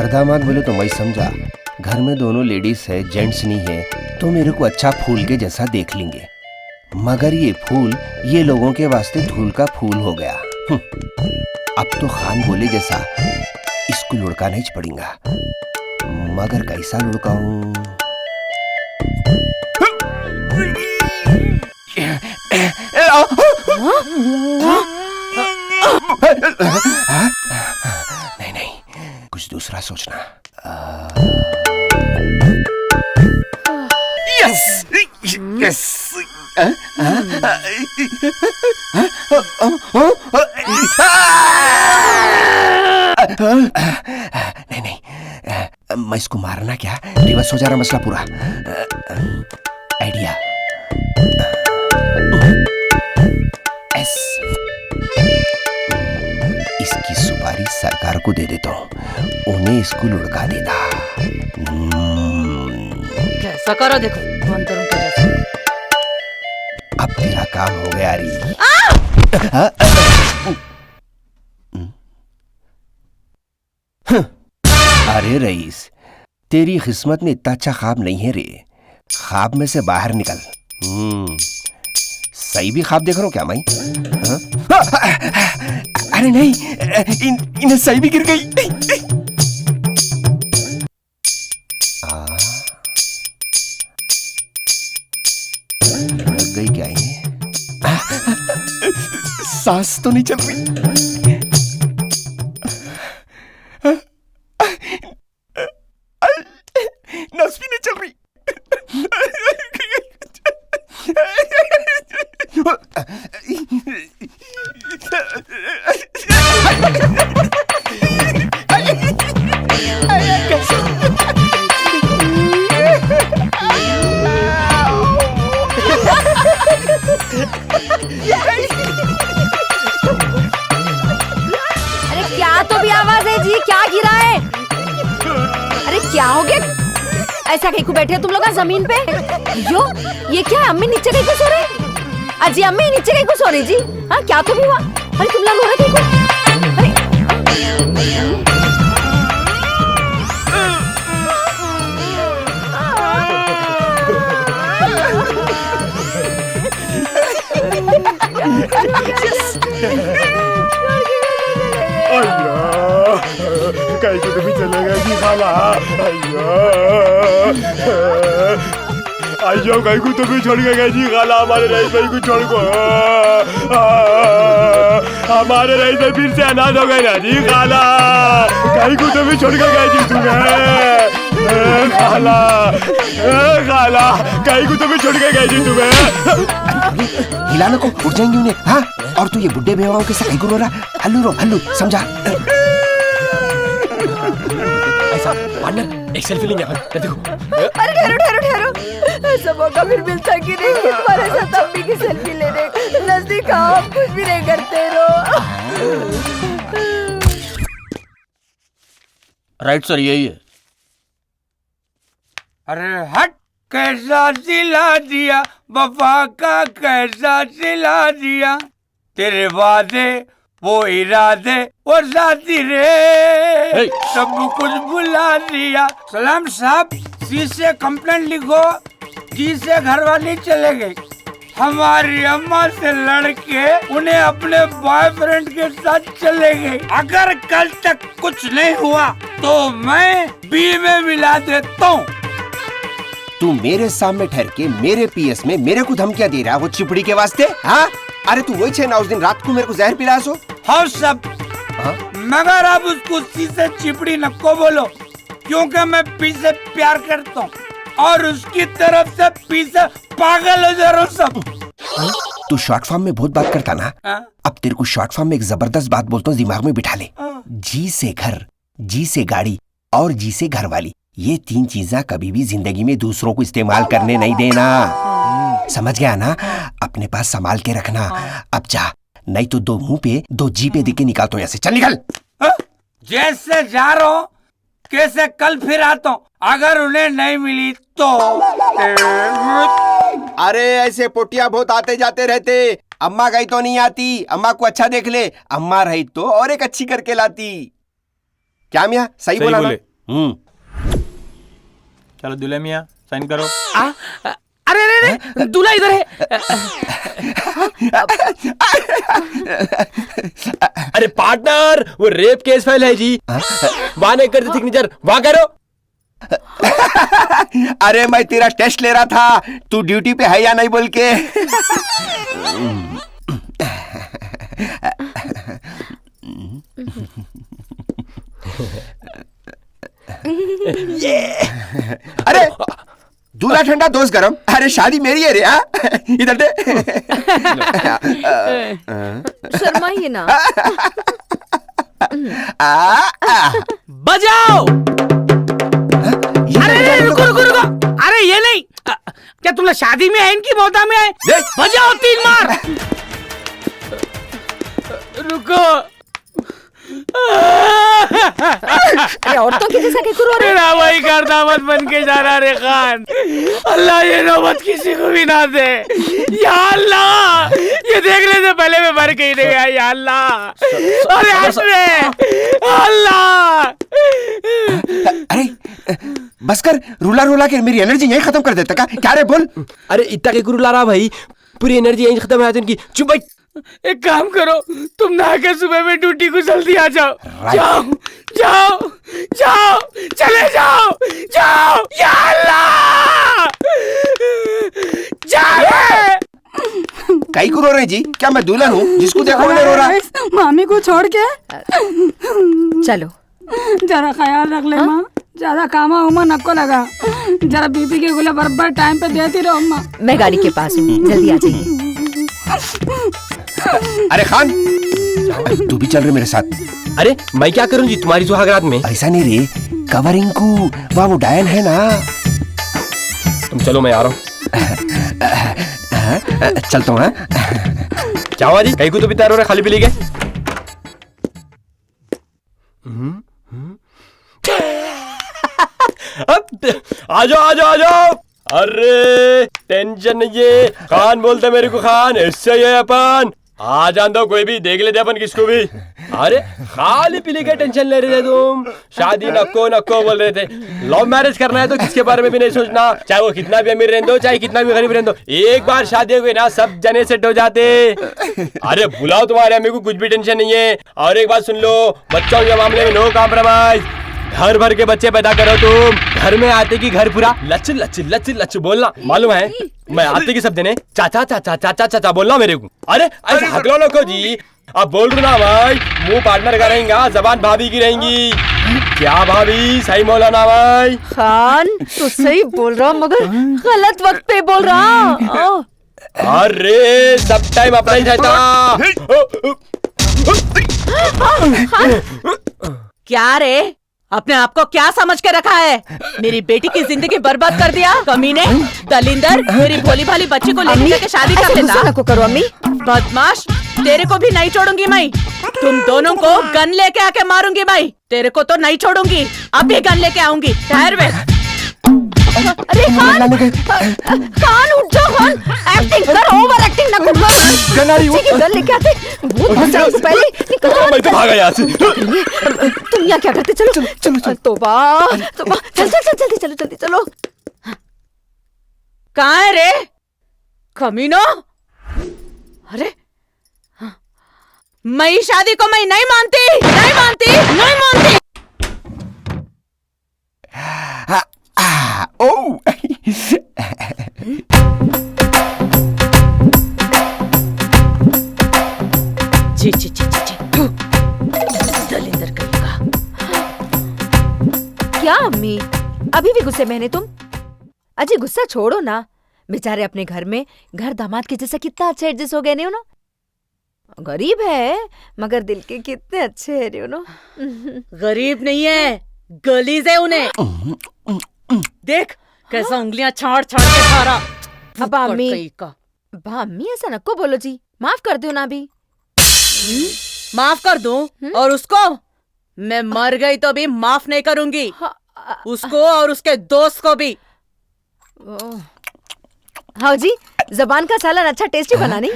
घर दामाद बोले तो मैं समझा, घर में दोनों लेडीज है, जेंट्स नहीं है, तो मेरे को अच्छा फूल के जैसा देख लेंगे। मगर ये फूल ये लोगों के वास्ते धूल का फूल हो गया। अब तो खान बोले जैसा इसको लुढ़काना ही पड़ेगा। मगर कैसा लुढ़काऊं? नहीं नहीं, कुछ दूसरा सोचना। Yes yes. नहीं नहीं, मैं इसको मारना क्या, रिवर्स हो जा रहा मसला पूरा। आइडिया। एस। इसकी सुपारी सरकार को दे देता हूँ, उन्हें इसको लुढ़का देता। कैसा करो देखो, बंदरों के जैसा। अब तेरा काम हो गया री। अरे रईस, तेरी किस्मत में इतना अच्छा ख्वाब नहीं है रे। ख्वाब में से बाहर निकल। सही भी ख्वाब देख रहा हूँ क्या मैं? अरे नहीं, इन्हें सही भी गिर गई। लग गई क्या इन्हें? सांस तो नहीं चल रही। नस भी नहीं चल रही। अरे क्या तो भी आवाज है जी, क्या गिरा है? अरे क्या हो गया? ऐसा कहीं को बैठे हो तुम लोग जमीन पे? यो, ये क्या है? अम्मी नीचे कहीं को सो रहे? अजी अम्मी नीचे कहीं को सो रही जी? हाँ क्या तो भी हुआ? अरे तुम लोग रो रहे कहीं को? अरे कहीं को तो भी चलेगा जी खाला। आइयो कहीं को तो भी छोड़ गए जी खाला, हमारे रईस भाई को छोड़ को। हमारे रईस भाई फिर से अनाथ हो गए ना जी खाला। कहीं को तो भी छोड़ के गए जी तुम्हें खाला। खाला कहीं को तो भी छोड़ के गए जी तुम्हें। हिलाने को उठ जाएंगे उन्हें। हाँ, और तू ये बुड्ढे बेवाओं के साथ कहीं को रो रहा? हल्लू रो, हल्लू, समझा? ऐसा पार्टनर एक सेल्फी लेंगे अपन, देखो। अरे ठहरो ठहरो ठहरो, ऐसा मौका फिर मिलता कि नहीं कि तुम्हारे साथ अम्मी की सेल्फी लेने? नजदीक आओ, आप कुछ भी नहीं करते रहो। राइट सर, यही है। अरे हट, कैसा सिला दिया वफा का, कैसा सिला दिया तेरे वादे वो इरादे वो साथी रे, सब कुछ भुला दिया। सलाम साहब, सी से कंप्लेंट लिखो, जी से घर वाली चले गई। हमारी अम्मा से लड़के उन्हें अपने बॉयफ्रेंड के साथ चले गए। अगर कल तक कुछ नहीं हुआ तो मैं बी में मिला देता हूँ। तू मेरे सामने ठहर के मेरे पीएस में मेरे को धमकियां दे रहा वो चिपड़ी के वास्ते? हाँ, अरे तू वही छे ना उस दिन रात को मेरे को जहर पिला सो। हाँ सब, मगर अब उसको सी से चिपड़ी नको बोलो, क्योंकि मैं पी से प्यार करता हूँ और उसकी तरफ से पी से पागल हो जा रहा हूँ सब। तू शॉर्ट फॉर्म में बहुत बात करता ना, अब तेरे को शॉर्ट फॉर्म में एक जबरदस्त बात बोलता हूँ, दिमाग में बिठा ले। जी से घर, जी से गाड़ी और जी से घर वाली, ये तीन चीजें कभी भी जिंदगी में दूसरों को इस्तेमाल करने नहीं देना। समझ गया ना? अपने पास संभाल के रखना। अब जा, नहीं तो दो मुंह पे दो जी पे दिखे निकालता हूँ यहाँ से। चल निकल। जैसे जा रहा हूँ कैसे कल फिर आता हूँ, अगर उन्हें नहीं मिली तो। अरे ऐसे पोटिया बहुत आते जाते रहते। अम्मा गई तो नहीं आती, अम्मा को अच्छा देख ले, अम्मा रही तो और एक अच्छी करके लाती। क्या मियाँ, सही बोला ना? चलो दुल्हे मियाँ साइन करो। अरे अरे अरे दूल्हा इधर है। अरे पार्टनर, वो रेप केस फाइल है जी। वहां नहीं करते सिग्नेचर, वहां करो। अरे मैं तेरा टेस्ट ले रहा था, तू ड्यूटी पे है या नहीं बोल के। अरे दूल्हा ठंडा दोस्त गरम। अरे शादी मेरी है रे। इधर दे। शर्माइए ना। बजाओ। अरे अरे रुको रुको रुको। अरे ये नहीं, क्या तुम लोग शादी में है इनकी मौता में है? बजाओ 3 मार। रुको। अरे औरतों की जैसा क्यों रो रहे? मेरा भाई कारदामत बन के जा रहा रे खान। अल्लाह ये नौबत किसी को भी ना दे या अल्लाह। ये देखने से पहले मैं मर के ही नहीं गया या अल्लाह। अरे हट रे अल्लाह। अरे बस कर, रुला रुला के मेरी एनर्जी यहीं खत्म कर देता क्या रे? बोल। अरे इतना के रुला रहा भाई, पूरी एनर्जी यहीं खत्म है इनकी। चुप भाई। एक काम करो, तुम नहा के सुबह में ड्यूटी को जल्दी आ जाओ। जाओ जाओ जाओ, चले जाओ जाओ या अल्लाह। जाओ। कई को रो रहे जी? क्या मैं दुल्हन हूँ जिसको देखो मैं रो रहा? मामी को छोड़ के चलो जरा ख्याल रख ले माँ, ज्यादा कामा उमा नको लगा। जरा बीबी के गुला बराबर टाइम पे देती रहो माँ। मैं गाड़ी के पास हूँ, जल्दी आ जाइए। अरे खान, तू भी चल रहे मेरे साथ। अरे मैं क्या करूं जी तुम्हारी सुहागरात में? ऐसा नहीं रे, कवरिंग को वहाँ वो डायन है ना। तुम चलो, मैं आ रहा हूँ। चलता हूँ। क्या हुआ जी? कहीं को तो भी तैयार हो रहे, खाली पी गए। आ जाओ आ जाओ आ जाओ। अरे टेंशन नहीं है, खान बोलते मेरे को खान, इससे ही है अपन। आ जान दो, कोई भी देख लेते अपन किसको भी। अरे खाली पीली के टेंशन ले रहे थे तुम, शादी नको नको बोल रहे थे। लव मैरिज करना है तो किसके बारे में भी नहीं सोचना, चाहे वो कितना भी अमीर रहने दो, चाहे कितना भी गरीब रहने दो। एक बार शादी हो गई ना, सब जने सेट हो जाते। अरे बुलाओ, तुम्हारे अम्मी को कुछ भी टेंशन नहीं है। और एक बात सुन लो, बच्चों के मामले में नो कॉम्प्रोमाइज। घर भर के बच्चे पैदा करो तुम, घर में आते की घर पूरा लच लच लच लच बोलना, मालूम है? मैं आते की सब देने चाचा चाचा चाचा चाचा बोलना मेरे को। अरे ऐसे हकलो नको जी, अब बोल रहा भाई, मुंह पार्टनर का रहेगा, जबान भाभी की रहेंगी। क्या भाभी? सही बोला ना भाई? खान तू सही बोल रहा, मगर गलत वक्त पे बोल रहा। अरे सब टाइम अपना ही रहता। क्या रे, अपने आप को क्या समझ के रखा है? मेरी बेटी की जिंदगी बर्बाद कर दिया कमीने, दलिंदर। मेरी भोली भाली बच्ची को लेकर के शादी कर लेता। को करो अम्मी। बदमाश, तेरे को भी नहीं छोड़ूंगी मैं। तुम दोनों को गन लेके आके मारूंगी मैं। तेरे को तो नहीं छोड़ूंगी, अभी गन लेके आऊंगी। ठहर वे। अरे खान, खान उठ जाओ खान, एक्टिंग कर, ओवर एक्टिंग ना कर। गन लेके आते, भूत भसने से पहले निकल जाओ। मैं तो भागा यहाँ से। तुम यहाँ क्या करते? चलो चलो तोबा तोबा, चल चल चल जल्दी चलो जल्दी चलो। कहाँ है रे कमीनो? अरे मैं शादी को मैं नहीं मानती, नहीं मानती, नहीं मानती। जी जी जी जी जी, दलिंदर कहेगा। क्या अम्मी, अभी भी गुस्से में है तुम? अजी गुस्सा छोड़ो ना, बेचारे अपने घर में घर दामाद के जैसा कितना अच्छा एडजस्ट हो गए नहीं ना। गरीब है मगर दिल के कितने अच्छे है रे ना। गरीब नहीं है, गलीज है उन्हें। देख कैसा उंगलियां छाड़ छाड़ के खा रहा। अब अम्मी ऐसा नको बोलो जी, माफ कर दो ना भी। माफ कर दूं और उसको? मैं मर गई तो भी माफ नहीं करूंगी, उसको और उसके दोस्त को भी। हाँ जी, जबान का सालन अच्छा टेस्टी बना नहीं?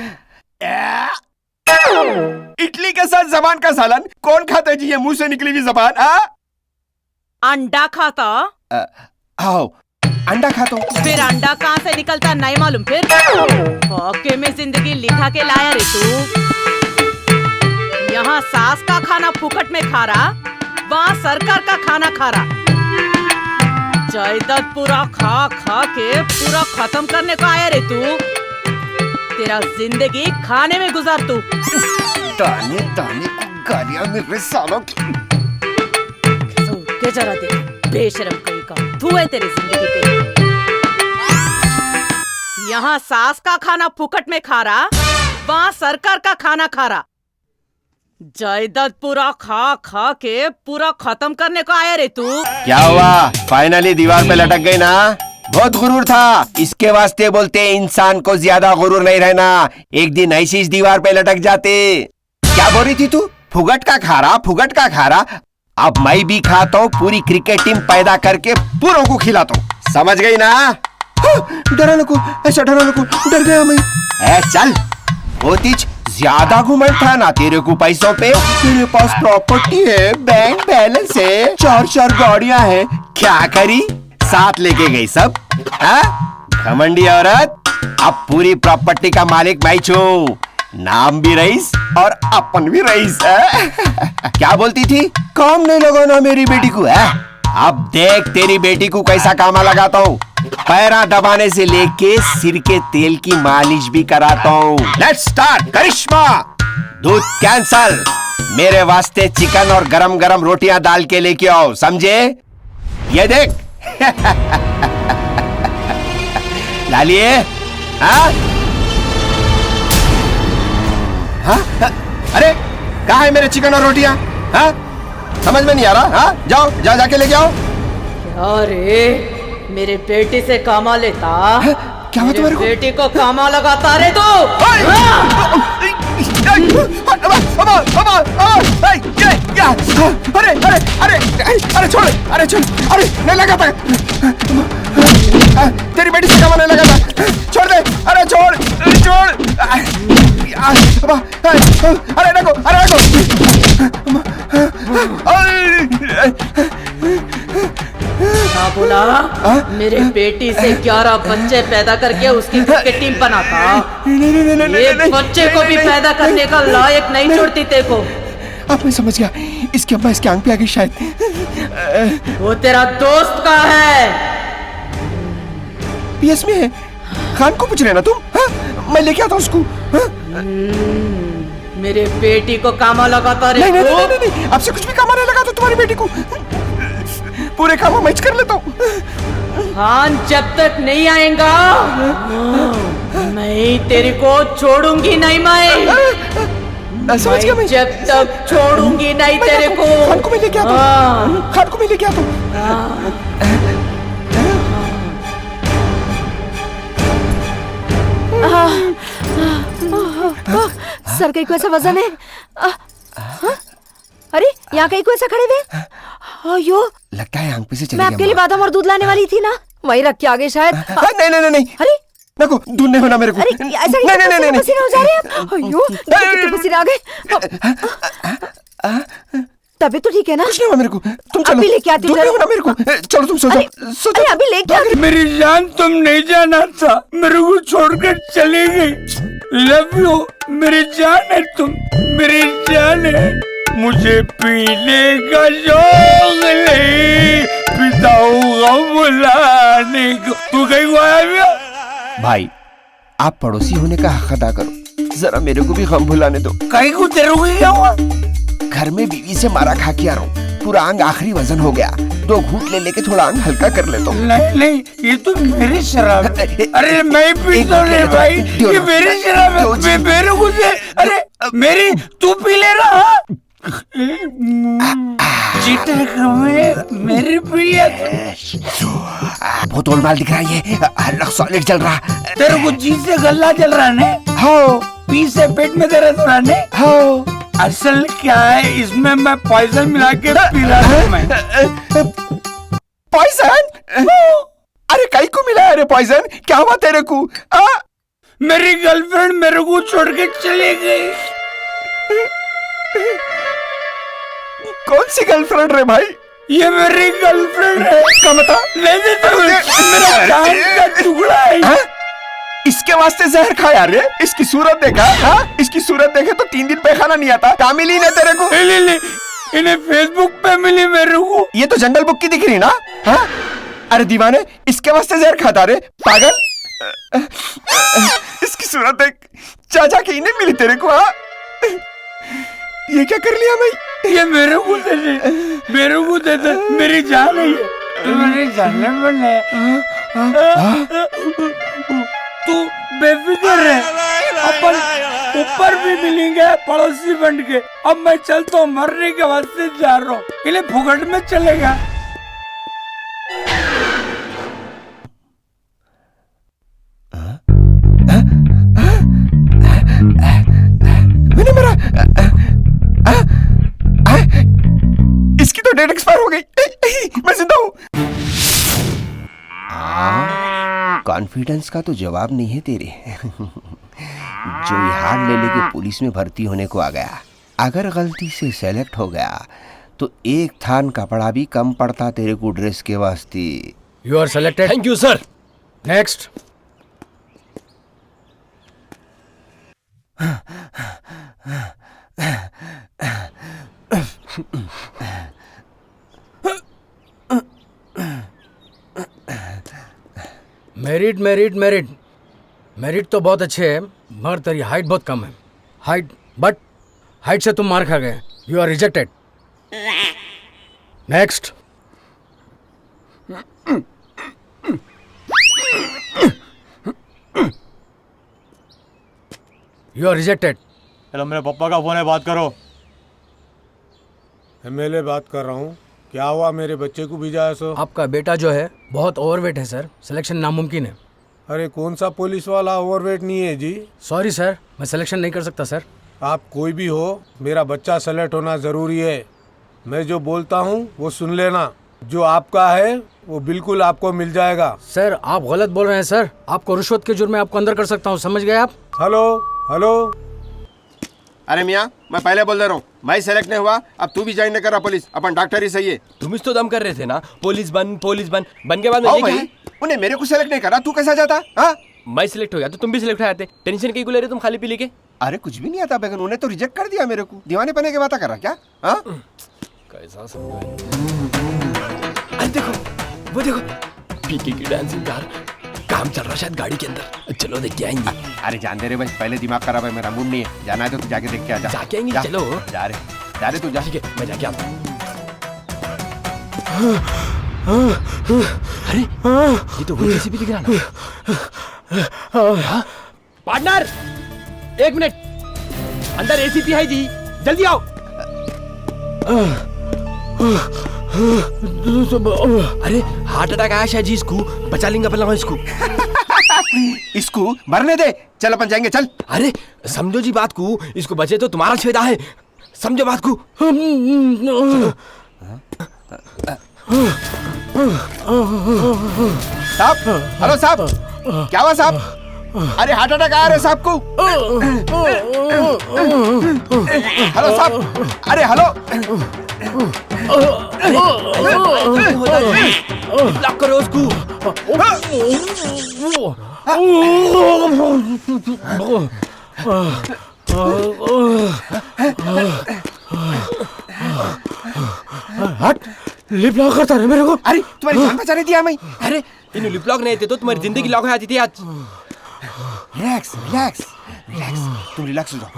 इडली के साथ जबान का सालन कौन खाता है जी? ये मुंह से निकली हुई जबान। अंडा खाता? आओ अंडा खाता हूँ। फिर अंडा कहाँ से निकलता नहीं मालूम। फिर वाकई में जिंदगी लिखा के लाया रे तू। यहाँ सास का खाना फुकट में खा रहा, वहाँ सरकार का खाना खा रहा। जायदाद पूरा खा खा के पूरा खत्म करने को आया रे तू। तेरा जिंदगी खाने में गुजार तू। ताने ताने को गालियां मिल रही सालों की। के जरा देख बेशरम कहीं का तू है तेरी जिंदगी पे। यहाँ सास का खाना फुकट में खा रहा, वहाँ सरकार का खाना खा रहा। जायदाद पूरा खा खा के पूरा खत्म करने को आया रे तू। क्या हुआ, फाइनली दीवार पे लटक गई ना? बहुत गुरूर था, इसके वास्ते बोलते हैं इंसान को ज्यादा गुरूर नहीं रहना, एक दिन ऐसी इस दीवार पे लटक जाते। क्या बोल रही थी तू? फुगट का खा रहा, फुगट का खा रहा। अब मैं भी खाता हूँ, पूरी क्रिकेट टीम पैदा करके पूरों को खिलाता हूँ, समझ गई ना? डरा नको, ऐसा डरा नको, डर गया मैं। चल ओतिच, ज्यादा घुमंड था ना तेरे को पैसों पे। तेरे पास प्रॉपर्टी है, बैंक बैलेंस है, 4 गाड़ियां हैं, क्या करी? साथ लेके गई सब। घमंडी औरत, अब पूरी प्रॉपर्टी का मालिक मैं छू, नाम भी रईस और अपन भी रईस है। क्या बोलती थी? काम नहीं लगाना मेरी बेटी को है। अब देख तेरी बेटी को कैसा कामा लगाता हूँ, पैरा दबाने से लेके सिर के तेल की मालिश भी कराता हूँ। Let's start. करिश्मा, दूध कैंसल, मेरे वास्ते चिकन और गरम गरम रोटियां डाल के लेके आओ, समझे? ये देख। लालिए। हाँ? अरे कहाँ है मेरे चिकन और रोटियां? हाँ? समझ में नहीं आ रहा। हाँ? जाओ जाके लेके आओ। अरे मेरे बेटी से कामा लेता। क्या हुआ तुम्हारे को? बेटी को कामा लगाता रे तू। अरे छोड़, अरे छोड़, अरे नहीं लगाता, तेरी बेटी से कामा नहीं लगाता, छोड़ दे, अरे छोड़ छोड़, अरे देखो, अरे देखो। हाँ बोला, मेरे बेटी से 11 बच्चे पैदा करके उसकी क्रिकेट टीम बनाता। एक बच्चे को भी पैदा करने का लायक नहीं छोड़ती तेरे को। अब मैं समझ गया, इसकी अम्मा इसके आंख पे आ गई शायद। वो तेरा दोस्त का है। पीएस में है, खान को पूछ रहे ना तुम? मैं लेके आता हूँ उसको। मेरे बेटी को कामा लगाता रे। नहीं, आपसे कुछ भी कामा नहीं लगा तो तुम्हारी बेटी को पूरे काम मैं कर लेता हूँ। खान जब तक नहीं आएगा मैं तेरे को छोड़ूंगी नहीं। मैं समझ गया, मैं जब तक छोड़ूंगी नहीं तेरे को। खान को मैं लेके आता हूँ, खान को मैं लेके आता हूँ। सर कहीं को ऐसा वजन है? अरे यहाँ कहीं को ऐसा खड़े हुए? अयो लगता है आंख पे से चली मैं गई। आपके लिए बादाम और दूध लाने वाली थी ना, वही रख के आगे शायद। नहीं। अरे नको, दूध नहीं होना मेरे को। अरे ऐसा नहीं, पसीना हो जा रहे हैं आप। अयो कितने पसीने आ गए। तभी तो ठीक है ना? कुछ नहीं हुआ मेरे को, तुम चलो। अभी लेके आती हूँ। दूध नहीं होना मेरे को, चलो तुम सो जाओ। अरे अभी लेके आती। मेरी जान, तुम नहीं जाना था, मेरे को छोड़कर चली गई। लव यू मेरी जान है तुम, मेरी जान है। मुझे पीने का शौक नहीं, पीता हूँ बुलाने को। तू कहीं को आया भैया? भाई आप पड़ोसी होने का हक अदा करो, जरा मेरे को भी गम भुलाने दो। कहीं को तेरे को क्या हुआ? घर में बीवी से मारा खा के आ रहा हूँ, पूरा अंग आखिरी वजन हो गया, 2 घूंट ले लेके थोड़ा अंग हल्का कर लेता हूँ। नहीं, ये तो मेरी शराब है। अरे मैं पीता नहीं भाई, ये मेरी शराब है। मेरे को दे। अरे मेरी, तू पी ले रहा। चीटे मेरी पी लिया। बहुत गोलमाल दिख रहा है, ये हल्का सॉलिड चल रहा। तेरे को जी से गला चल रहा है? हाँ। पी से पेट में दर्द हो रहा है? हाँ। असल क्या है, इसमें मैं पॉइजन मिला के पी रहा हूँ। मैं पॉइजन? अरे कहीं को मिला है रे पॉइजन? क्या हुआ तेरे को? मेरी गर्लफ्रेंड मेरे को छोड़ के चली गई। कौन सी गर्लफ्रेंड रे भाई? ये मेरी गर्लफ्रेंड है। क्या बता? नहीं नहीं तो मेरा जान का टुकड़ा है। हाँ? इसके वास्ते जहर खाया रे? इसकी सूरत देखा? हाँ? इसकी सूरत देखे तो 3 दिन पैखाना नहीं आता। कहाँ मिली ना तेरे को? नहीं, इन्हें फेसबुक पे मिली मेरे को। ये तो जंगल बुक की दिख रही ना? हाँ? अरे दीवाने, इसके वास्ते जहर खाता रे पागल। इसकी सूरत देख, चाचा की नहीं मिली तेरे को? हाँ? ये क्या कर लिया भाई? ये मेरे को दे दे, मेरी जान है ये, मेरी जान बने। तू बेफिक्र है, अपन ऊपर भी मिलेंगे पड़ोसी बन के। अब मैं चलता हूँ, मरने के वास्ते जा रहा हूँ, इन्हें फुकट में चलेगा। मैंने मेरा इसकी तो डेट एक्सपायर हो गई। मैं जिंदा हूँ। कॉन्फिडेंस का तो जवाब नहीं है तेरे। जो हार ले लेके पुलिस में भर्ती होने को आ गया, अगर गलती से सेलेक्ट हो गया तो एक थान कपड़ा भी कम पड़ता तेरे को ड्रेस के वास्ते। You are selected. Thank you sir. Next. Merit तो बहुत अच्छे है, मगर तेरी हाइट बहुत कम है। हाइट से तुम मार खा गए। You are rejected. Next. You are rejected. चलो मेरे पापा का फोन है, बात करो। एमएलए बात कर रहा हूँ। क्या हुआ, मेरे बच्चे को भेजा है? सो आपका बेटा जो है बहुत ओवरवेट है सर, सिलेक्शन नामुमकिन है। अरे कौन सा पुलिस वाला ओवरवेट नहीं है जी? सॉरी सर, मैं सिलेक्शन नहीं कर सकता सर। आप कोई भी हो, मेरा बच्चा सेलेक्ट होना ज़रूरी है। मैं जो बोलता हूँ वो सुन लेना। जो आपका है वो बिल्कुल आपको मिल जाएगा। सर आप गलत बोल रहे हैं सर। आपको रिश्वत के जुर्म में आपको अंदर कर सकता हूँ, समझ गए आप? हेलो। अरे मियाँ, मैं पहले बोल दे रहा हूँ, मैं सेलेक्ट नहीं हुआ, अब तू भी ज्वाइन नहीं कर रहा पुलिस। अपन डॉक्टर ही सही है। तुम तो दम कर रहे थे ना, पुलिस बन के बाद में ये क्या है? उन्हें मेरे को सेलेक्ट नहीं करा, तू कैसा जाता? हाँ? मैं सिलेक्ट हो गया तो तुम भी सिलेक्ट हो जाते। टेंशन कहीं को ले रहे तुम खाली पी के? अरे कुछ भी नहीं आता बेगन, उन्हें तो रिजेक्ट कर दिया मेरे को। दीवाने पने की बात कर रहा क्या? हाँ? कैसा समझो। अरे देखो, वो देखो, पीके की डांसिंग कार, काम चल रहा शायद गाड़ी के अंदर। चलो देख के आएंगे। अरे जान दे रे भाई, पहले दिमाग खराब है मेरा, मूड नहीं है। जाना है तो तू जाके देख के आ जा। जाके आएंगे, चलो। जा रहे तू जा। ठीक है, मैं जाके आता हूँ। अरे ये तो वो भी दिख रहा ना। पार्टनर 1 मिनट, अंदर एसीपी है जी, जल्दी आओ। अरे हार्ट अटैक आया शायद जी, इसको बचा लेंगे अपन इसको। इसको मरने दे, चल अपन जाएंगे, चल। अरे समझो जी बात को, इसको बचे तो तुम्हारा छेदा है, समझो बात को। साहब, हेलो साहब, क्या हुआ साहब? अरे हार्ट अटैक आया रे साहब को। हेलो साहब, अरे हेलो। ब्लॉक करो उसको। हट, लिप लॉक करता है मेरे को। अरे तुम्हारी जान बचाने दिया मैं। अरे इन लिप लॉक नहीं थे तो तुम्हारी जिंदगी लॉक हो जाती थी आज। रिलैक्स, तुम रिलैक्स हो जाओ।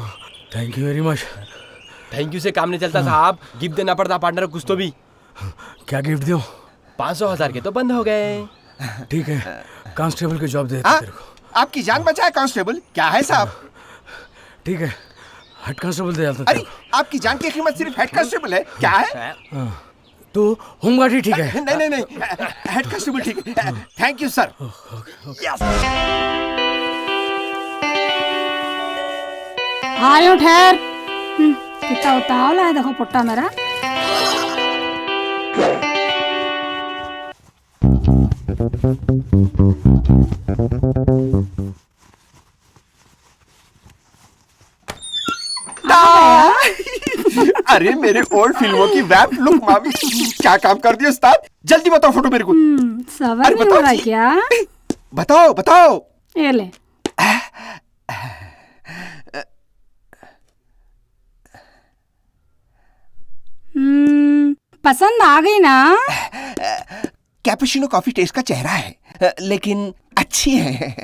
Thank you very much. Thank you से काम नहीं चलता साहब, गिफ्ट देना पड़ता पार्टनर को कुछ तो भी। क्या गिफ्ट दूं? 500,000 के तो बंद हो गए। ठीक है, कांस्टेबल की जॉब दे देते तेरे को। आपकी जान बचाए कांस्टेबल, क्या है साहब? ठीक है, हेड कांस्टेबल दे देता। अरे आपकी जान की कीमत सिर्फ हेड कांस्टेबल है, क्या है? तो होमगार्ड ही ठीक है। नहीं, हेड कांस्टेबल ठीक है। Thank you sir. आयो ठहर। कितना उतावला है देखो पुट्टा मेरा। अरे मेरे ओल्ड फिल्मों की वैप लुक मामी, क्या काम कर दिया उस्ताद। जल्दी बताओ फोटो मेरे को। सबर अरे नहीं बताओ हो रहा जी। क्या? बताओ बताओ। ये ले। पसंद आ गई ना? कैपुचिनो कॉफी टेस्ट का चेहरा है, लेकिन अच्छी है।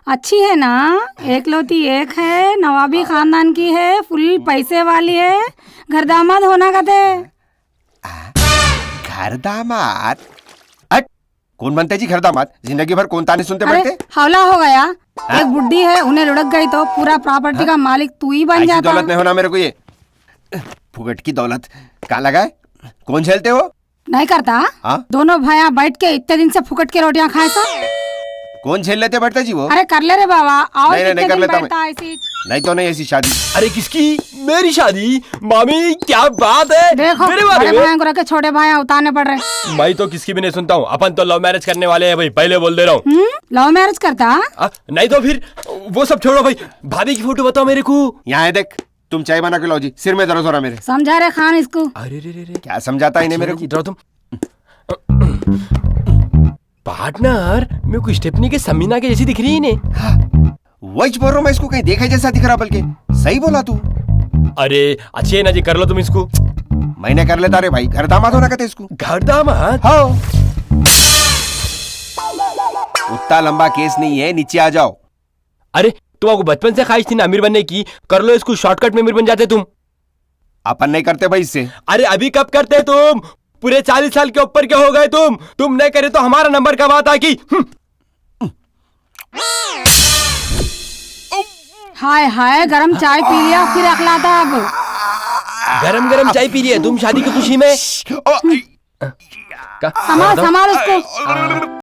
अच्छी है ना? एकलौती एक है, नवाबी खानदान की है, फुल पैसे वाली है, घर दामाद होना कहते। घर दामाद? हट, कौन बनते जी घर दामाद? जिंदगी भर कौन ताने सुनते अरे बैठते। हौला हो गया। एक बुड्ढी है, उन्हें लुढ़क गई तो पूरा प्रॉपर्टी का मालिक तू ही बन ऐसी जाता। दौलत नहीं होना मेरे को ये। फुगट की दौलत कहाँ लगा है? कौन झेलते हो? नहीं करता? हाँ? दोनों भाइया बैठ के इतने दिन से फुकट के रोटियां खाए सा। कौन झेल लेते बैठते जी वो? अरे कर ले रे बाबा, और नहीं, कितने कर दिन लेता मैं। बैठता ऐसी? नहीं तो नहीं ऐसी शादी। अरे किसकी? मेरी शादी? मामी क्या बात है? देखो मेरे बारे बड़े में? भाइयों को रख के छोटे भाइया उतारने पड़ रहे। मैं तो किसकी भी नहीं सुनता हूँ। अपन तो लव मैरिज करने वाले हैं भाई, पहले बोल दे रहा हूँ। लव मैरिज करता? नहीं तो फिर वो सब छोड़ो भाई, भाभी की फोटो बताओ मेरे को। यहाँ है देख, तुम चाय बना के लाओ जी, सिर में दर्द हो रहा मेरे। समझा रहे खान इसको? अरे रे रे रे, क्या समझाता इन्हें मेरे को? तुम पार्टनर मेरे को स्टेपनी के समीना के जैसी दिख रही है इन्हें। वही बोल रहा हूँ मैं, इसको कहीं देखा जैसा दिख रहा, बल्कि सही बोला तू। अरे अच्छी है ना जी, कर लो तुम इसको। मैंने कर लेता रे भाई, घर दामाद होना कहते इसको। घर दामाद? हाँ, उतना लंबा केस नहीं है, नीचे आ जाओ। अरे तुम्हारे बचपन से ख्वाहिश थी ना अमीर बनने की, कर लो इसको, शॉर्टकट में अमीर बन जाते तुम। अपन नहीं करते भाई इससे। अरे अभी कब करते तुम? पूरे 40 साल के ऊपर के हो गए तुम नहीं करे तो हमारा नंबर कब आता की? हाय हाय, गरम चाय पी लिया फिर अखलाता अब। गरम गरम चाय पी लिया तुम शादी की खुशी में? ओ, संभाल संभाल उसको।